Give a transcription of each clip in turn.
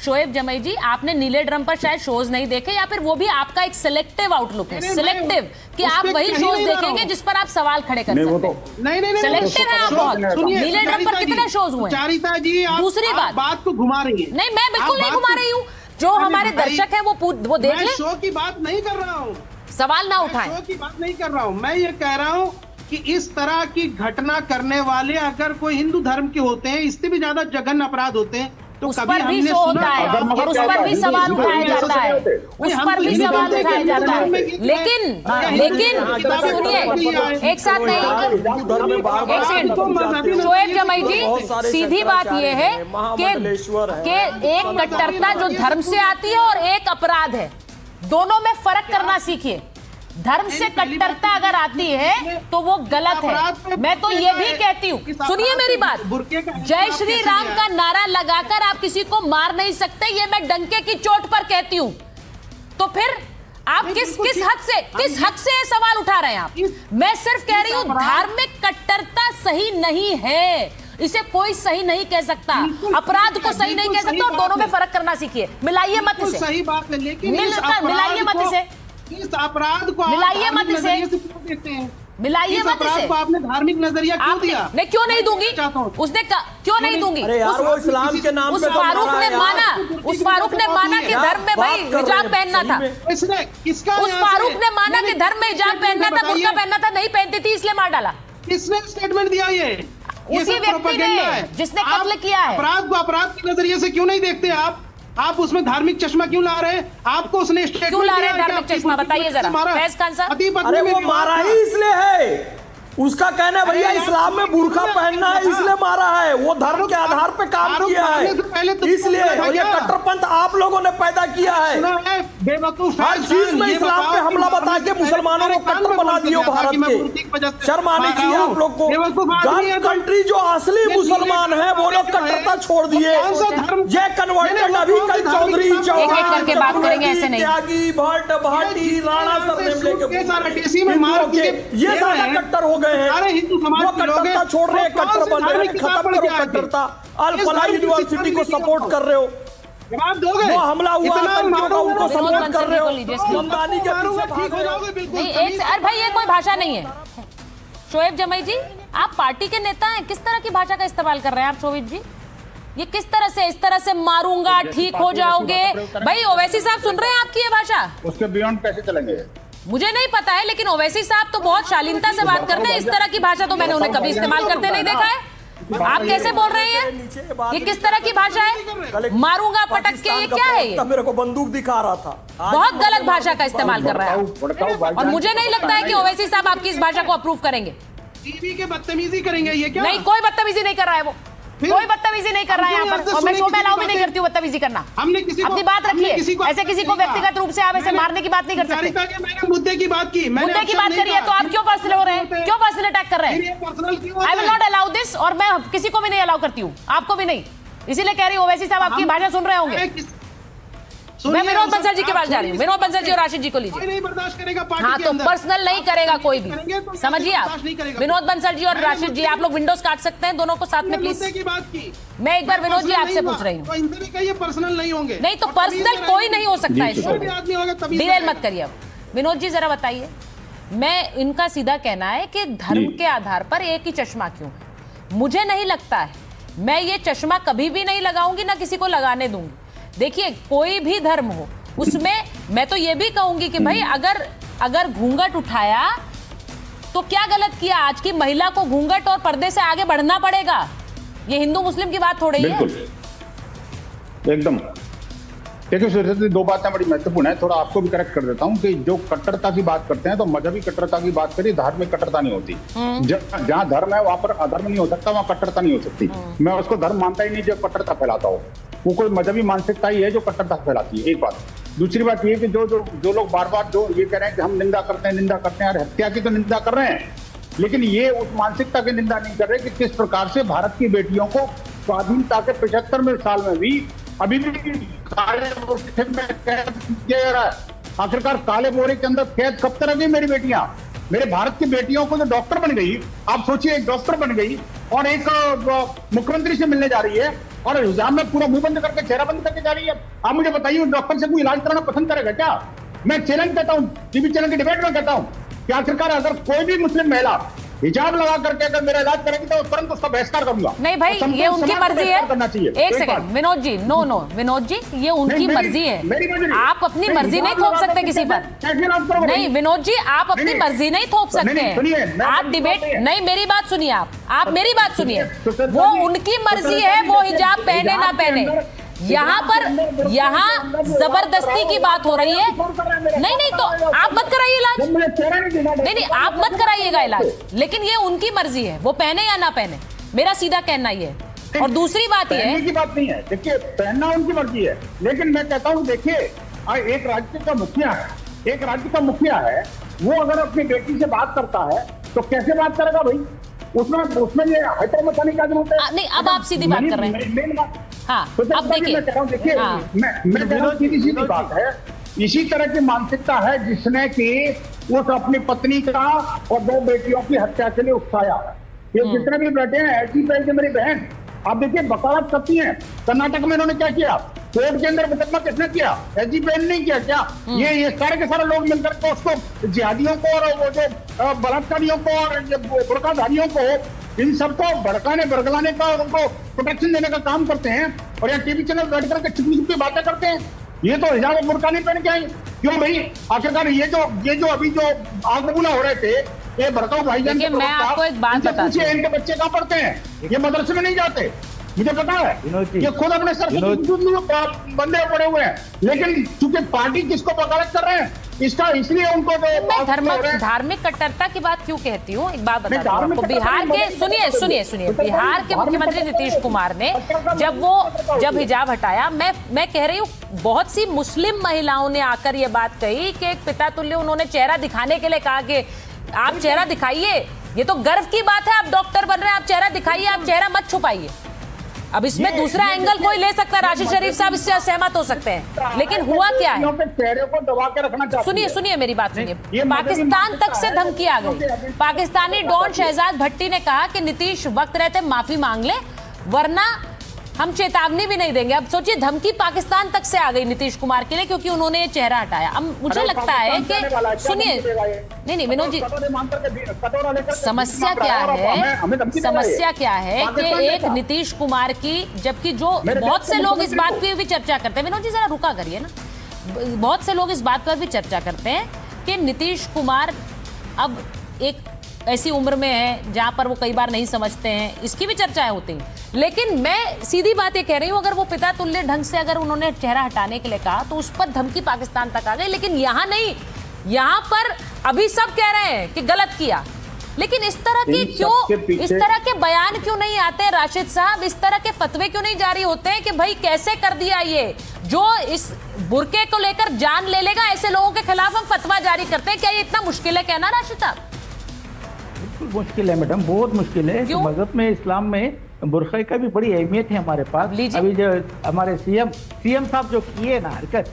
शोएब जमई जी, आपने नीले ड्रम पर शायद शोज नहीं देखे, या फिर वो भी आपका एक सिलेक्टिव आउटलुक है, सिलेक्टिव कि आप वही शोज देखेंगे जिस पर आप सवाल खड़े कर सकते हैं। नहीं, सिलेक्टिव है आप बहुत। नीले ड्रम पर कितने शोज हुए? चारिता जी, दूसरी बात को घुमा रही है। नहीं, मैं बिल्कुल नहीं घुमा रही हूँ। जो हमारे दर्शक है वो देख ले। शो की बात नहीं कर रहा हूँ, सवाल ना उठाएं। शो की बात नहीं कर रहा हूँ, मैं ये कह रहा हूँ कि इस तरह की घटना करने वाले अगर कोई हिंदू धर्म के होते हैं, इससे भी ज्यादा जघन्य अपराध होते हैं, तो उस कभी पर भी शो होता है और उस पर भी सवाल उठाया जाता है, उस पर भी सवाल उठाया जाता है। लेकिन सुनिए, एक साथ नहीं, एक सेकंड। शोएब जमई जी, सीधी बात यह है कि एक कट्टरता जो धर्म से आती है और एक अपराध है, दोनों में फर्क करना सीखिए। धर्म से कट्टरता अगर आती है तो वो गलत है। मैं तो ये भी कहती हूँ, सुनिए मेरी बात, जय श्री राम का नारा लगाकर आप किसी को मार नहीं सकते, ये मैं डंके की चोट पर कहती हूँ। तो फिर आप किस हक से ये सवाल उठा रहे हैं आप? मैं सिर्फ कह रही हूँ धार्मिक कट्टरता सही नहीं है, इसे कोई सही नहीं कह सकता, अपराध को सही नहीं कह सकता, और दोनों में फर्क करना सीखिए। मिलाइए मत इसे, सही बात है, लेकिन मिलाइए मत इसे, इस अपराध को मिलाइए मत इसे, देखते हैं, मिलाइए मत इसे। आपने धार्मिक नजरिया क्यों दिया? नहीं, क्यों नहीं दूंगी? उसने क्यों नहीं दूंगी? वो इस्लाम के नाम उस फारूक ने माना कि धर्म में भाई हिजाब पहनना था। उस फारूक ने माना कि धर्म में हिजाब पहनना था, बुर्का पहनना था, नहीं पहनती थी इसलिए मार डाला। किसने स्टेटमेंट दिया? ये उसी व्यक्ति ने जिसने कत्ल किया है। अपराध को अपराध के नजरिए से क्यों नहीं देखते आप उसमें धार्मिक चश्मा क्यों ला रहे हैं? आपको उसने क्यों ला रहे हैं धार्मिक चश्मा? बताइए जरा फैज खान साहब। अरे वो मारा ही इसलिए है, उसका कहना है भैया इस्लाम में बुर्का पहनना है इसलिए मारा है, वो धर्म के आधार पे काम किया है इसलिए। और ये कट्टरपंथ आप लोगों ने पैदा किया है, हर चीज में इस्लाम पे हमला बता के मुसलमानों को कट्टर बना दियो भारत के। शर्म आनी चाहिए आप लोग को। गल्फ कंट्री जो असली मुसलमान है वो लोग कट्टरता छोड़ दिए, ये कन्वर्टेड अभी कल चौधरी करके बात करेंगे, ऐसे नहीं। त्यागी, भट्ट, भाटी, राणा सब ये सारा कट्टर हो गए हैं। अरे हिंदू समाज वो कट्टरता छोड़ रहे हैं, कट्टर बन रहे हैं, खत्म करो कट्टरता। अल फलाह यूनिवर्सिटी को सपोर्ट कर रहे हो, जवाब दोगे? वो हमला हुआ आतंकियों का उनको सपोर्ट कर रहे हो, ममतानी के पीछे भाग रहे हो। नहीं, अरे भाई ये कोई भाषा नहीं है। शोएब जमई जी, आप पार्टी के नेता हैं, किस तरह की भाषा का इस्तेमाल कर रहे हैं आप शोएब जी? ये किस तरह से, इस तरह से मारूंगा ठीक हो जाओगे? भाई ओवैसी साहब सुन रहे हैं आपकी ये भाषा? उसके बियॉन्ड कैसे चलेंगे मुझे नहीं पता है, लेकिन ओवैसी साहब तो बहुत शालीनता से बात करते हैं। इस तरह की भाषा तो मैंने उन्हें कभी इस्तेमाल करते नहीं देखा है। आप कैसे बोल रहे हैं? ये किस तरह की भाषा है? मारूंगा पटक के, ये क्या है? ये मेरे को बंदूक दिखा रहा था। बहुत गलत भाषा का इस्तेमाल कर रहा है, और मुझे नहीं लगता है कि ओवैसी साहब आपकी इस भाषा को अप्रूव करेंगे। टीवी के बदतमीजी करेंगे ये क्या? नहीं, कोई बदतमीजी नहीं कर रहा है, वो कोई बदतमीजी नहीं कर रहा है यहाँ पर, और मैं शो में अलाउ भी नहीं करती हूँ बदतमीजी करना। हमने किसी अपनी बात रखिए, ऐसे किसी को व्यक्तिगत रूप से आप ऐसे मारने की बात नहीं कर सकते। मैंने मुद्दे की बात की, मुद्दे की बात करिए, तो आप क्यों पर्सनल हो रहे हैं? क्यों पर्सनल अटैक कर रहे हैं? I will not allow this, और मैं किसी को भी नहीं अलाउ करती हूँ, आपको भी नहीं। इसीलिए कह रही हूँ ओवैसी साहब आपकी भाषा सुन रहे होंगे। मैं विनोद बंसल जी के पास जा रही हूँ, विनोद बंसल जी और राशिद जी को लीजिए। नहीं बर्दाश्त करेगा हाँ, तो पर्सनल नहीं करेगा कोई भी, समझिए आप। विनोद बंसल जी और राशिद जी, आप लोग विंडोज काट सकते हैं दोनों को साथ में प्लीज। की बात की मैं एक बार विनोद जी आपसे पूछ रही हूँ। पर्सनल नहीं होंगे? नहीं, तो पर्सनल कोई नहीं हो सकता है शो में, डिरेल मत करिए। विनोद जी जरा बताइए, मैं इनका सीधा कहना है कि धर्म के आधार पर एक ही चश्मा क्यों? मुझे नहीं लगता है, मैं ये चश्मा कभी भी नहीं लगाऊंगी, ना किसी को लगाने दूंगी। देखिए, कोई भी धर्म हो उसमें मैं तो ये भी कहूंगी कि भाई अगर घूंघट उठाया तो क्या गलत किया? आज की महिला को घूंघट और पर्दे से आगे बढ़ना पड़ेगा। ये हिंदू मुस्लिम की बात थोड़ी है। एकदम। देखिए, दो बातें बड़ी महत्वपूर्ण है, थोड़ा आपको भी करेक्ट कर देता हूं कि जो कट्टरता की बात करते हैं तो मजहबी कट्टरता की बात करिए, धार्मिक कट्टरता नहीं होती। जहां धर्म है वहां पर अधर्म नहीं हो सकता, वहां कट्टरता नहीं हो सकती। मैं उसको धर्म मानता ही नहीं जो कट्टरता फैलाता हो, वो कोई मजहबी मानसिकता ही है जो कट्टरता फैलाती है। एक बात। दूसरी बात ये कि जो लोग बार बार जो ये कह रहे हैं कि हम निंदा करते हैं, और हत्या की तो निंदा कर रहे हैं, लेकिन ये उस मानसिकता की निंदा नहीं कर रहे कि किस प्रकार से भारत की बेटियों को स्वाधीनता के 75वें साल में भी अभी भी काले बोरे में कैद किया जा रहा है। आखिरकार काले बोरे के अंदर कैद कब तक रह मेरी बेटियां? मेरे भारत की बेटियों को जो डॉक्टर बन गई, आप सोचिए, एक डॉक्टर बन गई और एक मुख्यमंत्री से मिलने जा रही है, और हिजाब में पूरा मुंह बंद करके चेहरा बंद करके जा रही है। आप मुझे बताइए, डॉक्टर से कोई इलाज कराना पसंद करेगा क्या? मैं चैलेंज करता हूँ, टीवी चैनल के डिबेट में कहता हूँ कि आखिरकार अगर कोई भी मुस्लिम महिला हिजाब लगा करके अगर मेरा इलाज करेगी तो तुरंत उसका बहिष्कार करूंगा। नहीं भाई, ये उनकी मर्जी है। करना चाहिए। एक सेकंड विनोद जी, नो विनोद जी, ये उनकी मर्जी है। आप अपनी मर्जी नहीं थोप सकते किसी पर। नहीं विनोद जी, आप अपनी मर्जी नहीं थोप सकते। आप डिबेट नहीं, मेरी बात सुनिए, आप मेरी बात सुनिए। वो उनकी मर्जी है, वो हिजाब पहने ना पहने। यहाँ जबरदस्ती की बात हो रही है। नहीं तो आप मत कराइए इलाज। नहीं आप मत कराइएगा इलाज, लेकिन ये उनकी मर्जी है, वो पहने या ना पहने। मेरा सीधा कहना ये है। और दूसरी बात ये की बात नहीं है, देखिए पहनना उनकी मर्जी है, लेकिन मैं कहता हूँ देखिए एक राज्य का मुखिया है, वो अगर अपनी बेटी से बात करता है तो कैसे बात करेगा भाई? उसमें ये हाइपर मचाने का जरूरत है। नहीं, अब आप सीधी बात कर रहे हैं। मेन बात, हाँ, तो अब देखिए, मैं कह रहा हूं, देखिए मैं कह रहा हूं सीधी बात है, इसी तरह की मानसिकता है जिसने कि उस अपनी पत्नी का और 2 बेटियों की हत्या के लिए उकसाया। ये जितने भी बैठे हैं ऐसी पहल के मेरी बहन, आप देखिए वकालत करती हैं। कर्नाटक में इन्होंने क्या किया? कोर्ट के अंदर मुकदमा किसने किया? एसजी पहल नहीं किया क्या? ये सारे के सारे लोग मिलकर के उसको जिहादियों को और वो जो बलात्कारियों को और बुर्काधारियों को, इन सबको भड़काने बरगलाने का और उनको प्रोटेक्शन देने का काम करते हैं। और यहाँ टीवी चैनल बैठ करके चुपी चुपी बातें करते हैं। ये तो हिजाब और बुर्का नहीं पहन के आए। क्यों भाई? आखिरकार ये जो अभी जो आग बबूला हो रहे थे, ये भड़काऊ भाईजान, मैं आपको एक बात बताती हूं। इनके बच्चे कहाँ पढ़ते हैं? ये मदरसे में नहीं जाते, मुझे पता है। ये खुद अपने सर से बंदे पड़े हुए हैं, लेकिन चूंकि पार्टी किसको वकालत कर रहे हैं इसलिए उनको मैं धार्मिक कट्टरता की बात क्यों कहती हूँ, एक बात बताती हूँ आपको। बिहार के सुनिए बिहार के मुख्यमंत्री नीतीश कुमार ने जब हिजाब हटाया, मैं कह रही हूँ बहुत सी मुस्लिम महिलाओं ने आकर ये बात कही कि एक पिता तुल्य उन्होंने चेहरा दिखाने के लिए कहा कि आप चेहरा दिखाइए, ये तो गर्व की बात है, आप डॉक्टर बन रहे हैं, आप चेहरा दिखाइए, आप चेहरा मत छुपाइए। अब इसमें दूसरा एंगल कोई ले सकता है, राशिद शरीफ साहब इससे असहमत हो सकते हैं, लेकिन हुआ क्या है? चेहरे को दबा के रखना चाहते हैं। सुनिए मेरी बात सुनिए। पाकिस्तान तक से धमकी आ गई। पाकिस्तानी डॉन शहजाद भट्टी ने कहा कि नीतीश वक्त रहते माफी मांग ले, वरना हम चेतावनी भी नहीं देंगे। अब सोचिए, धमकी पाकिस्तान तक से आ गई नीतीश कुमार के लिए, क्योंकि उन्होंने ये चेहरा हटाया। अब मुझे लगता है कि सुनिए, नहीं विनोद जी, समस्या क्या है कि एक नीतीश कुमार की, जबकि जो बहुत से लोग इस बात पे भी चर्चा करते हैं, विनोद जी जरा रुका करिए ना, बहुत से लोग इस बात पर भी चर्चा करते हैं कि नीतीश कुमार अब एक ऐसी उम्र में है जहां पर वो कई बार नहीं समझते हैं, इसकी भी चर्चाएं होती हैं। लेकिन मैं सीधी बात ये कह रही हूं, अगर वो पिता तुल्य ढंग से अगर उन्होंने चेहरा हटाने के लिए कहा तो उस पर धमकी पाकिस्तान तक आ गई, लेकिन यहां नहीं। यहां पर अभी सब कह रहे हैं कि गलत किया, लेकिन इस तरह के बयान क्यों नहीं आते राशिद साहब? इस तरह के फतवे क्यों नहीं जारी होते हैं कि भाई कैसे कर दिया ये, जो इस बुरके को लेकर जान ले लेगा, ऐसे लोगों के खिलाफ हम फतवा जारी करते हैं? क्या ये इतना मुश्किल है कहना राशिद साहब? बिल्कुल मुश्किल है मैडम, बहुत मुश्किल है। तो मजहब में, इस्लाम में बुरखे का भी बड़ी अहमियत है हमारे पास। अभी जो हमारे सीएम साहब जो किए ना हरकत,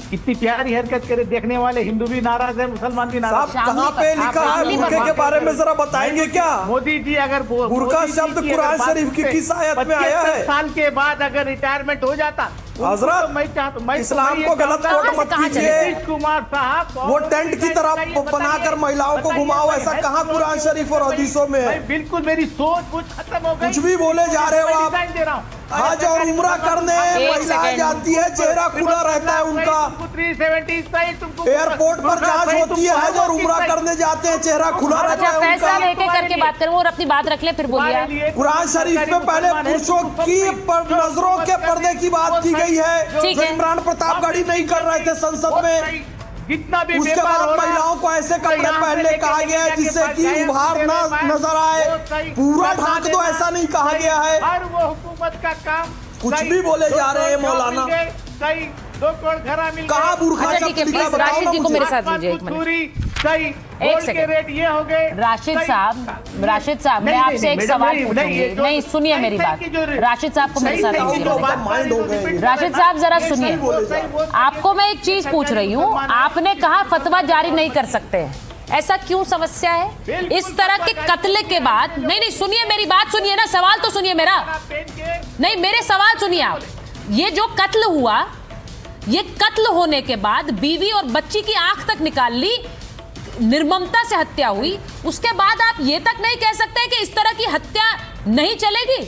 कितनी प्यारी हरकत करे, देखने वाले हिंदू भी नाराज है, मुसलमान भी नाराज है। कहाँ पे लिखा है बुरके के बारे में जरा बताएंगे क्या? मोदी जी अगर बुरका शब्द कुरान शरीफ की किस आयत में आया है? साल के बाद अगर रिटायरमेंट हो जाता, हजरत मैं इस्लाम को गलत कोट मत कीजिए। नीतीश कुमार साहब वो टेंट की तरह बनाकर महिलाओं को घुमाओ, ऐसा कहाँ कुरान शरीफ और हदीसों में है? बिल्कुल मेरी सोच खत्म हो गई। कुछ भी बोले जा रहे हो आप। हज और उम्रा करने महिलाएं जाती है, चेहरा खुला रहता है उनका। एयरपोर्ट पर जांच होती है, हज और उम्रा करने जाते हैं, चेहरा खुला रहता है उनका। एक एक करके बात करें और अपनी बात रख ले, फिर बोलिए। कुरान शरीफ में पहले पुरुषों की नजरों के पर्दे की बात की गई है, जो इमरान प्रतापगढ़ी नहीं कर रहे थे संसद में। जितना भी उसके बाद महिलाओं को ऐसे कपड़े पहनने कहा गया है जिससे कि उभार ना नजर आए, पूरा ढाक दो, ऐसा नहीं कहा गया है। और वो हुकूमत का काम, कुछ भी बोले जा रहे हैं मौलाना। कई 2 करोड़ घरा मिल कहाँ बुरखा ठीक है, प्लीज राशिद जी को मेरे साथ लीजिए एक मिनट। एक सेकंड, रेट ये हो गए। राशिद साहब मैं आपसे एक सवाल पूछूंगी। नहीं सुनिए मेरी बात, राशिद साहब को मेरे साथ लीजिए। राशिद साहब जरा सुनिए, आपको मैं एक चीज पूछ रही हूँ। आपने कहा फतवा जारी नहीं कर सकते, ऐसा क्यों समस्या है? इस तरह के कत्ल के बाद, नहीं सुनिए मेरी बात सुनिए ना, सवाल तो सुनिए मेरा, नहीं मेरे सवाल सुनिए आप। ये जो कत्ल हुआ, ये कत्ल होने के बाद बीवी और बच्ची की आंख तक निकाल ली, निर्ममता से हत्या हुई, उसके बाद आप ये तक नहीं कह सकते कि इस तरह की हत्या नहीं चलेगी।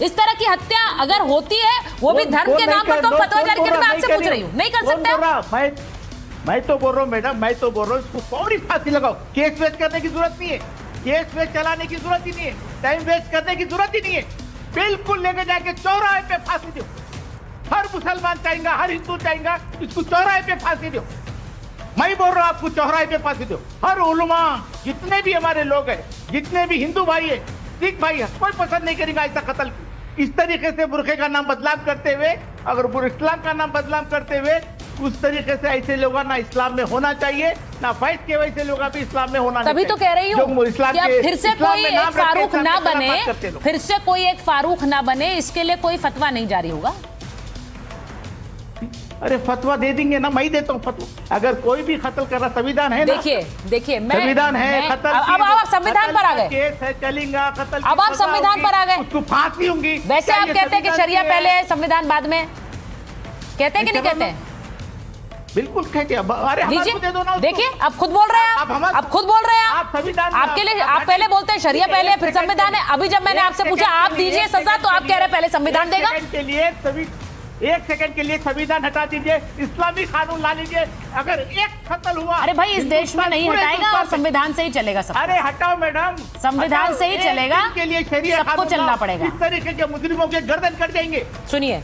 इस तरह की हत्या अगर होती है वो भी धर्म के नाम पर, तो फतवा जारी करके मैं आपसे पूछ रही हूँ, नहीं कर सकते? मैं तो बोल रहा हूँ मैडम, मैं तो बोल रहा हूँ इसको फौरी फांसी लगाओ। केस वेस्ट करने की जरूरत नहीं है, केस वेस्ट चलाने की जरूरत ही नहीं है, टाइम वेस्ट करने की जरूरत ही नहीं है। बिल्कुल लेके जाके चौराहे पे फांसी दो। हर मुसलमान चाहेगा, हर हिंदू चाहेगा इसको चौराहे पे फांसी दो। मैं बोल रहा हूँ आपको चौराहे पे फांसी दो। हर उलमा, जितने भी हमारे लोग हैं, जितने भी हिंदू भाई है, सिख भाई है, कोई पसंद नहीं करेगा ऐसा कत्ल। इस तरीके से बुरखे का नाम बदलाव करते हुए, अगर इस्लाम का नाम बदलाव करते हुए, उस तरीके से ऐसे लोग ना इस्लाम में होना चाहिए, ना फैज के वैसे लोग भी इस्लाम में होना। तभी तो कह रही हूँ कि अब फिर से कोई एक फारूक ना बने, फिर से कोई एक फारूक ना बने, इसके लिए कोई फतवा नहीं जारी होगा। अरे फतवा दे देंगे ना, मैं देता हूँ फतवा। अगर कोई भी कत्ल कर रहा, संविधान है ना, देखिए मैं संविधान है, कत्ल अब आप संविधान पर आ गए, केस है चलेगा, कत्ल अब आप संविधान पर आ गए, उसको फांसी होगी। वैसे आप कहते हैं कि शरिया पहले है, संविधान बाद में, कहते हैं कि नहीं कहते हैं? बिल्कुल कहते हैं। अरे लीजिए, दे दो ना, देखिए आप खुद बोल रहे हैं, आप खुद बोल रहे हैं, आप संविधान, आपके लिए आप पहले बोलते हैं शरिया पहले फिर संविधान है। अभी जब मैंने आपसे पूछा आप दीजिए सजा, तो आप कह रहे हैं पहले संविधान देगा। एक सेकंड के लिए संविधान हटा दीजिए, इस्लामी कानून ला लीजिए। अगर एक कत्ल हुआ, अरे भाई इस देश में नहीं हटाएगा और संविधान से ही चलेगा सब। अरे हटाओ मैडम, संविधान से ही चलेगा, के लिए शरीयत सबको चलना पड़ेगा। इस तरीके के मुजरिमों के गर्दन कट जाएंगे। सुनिए।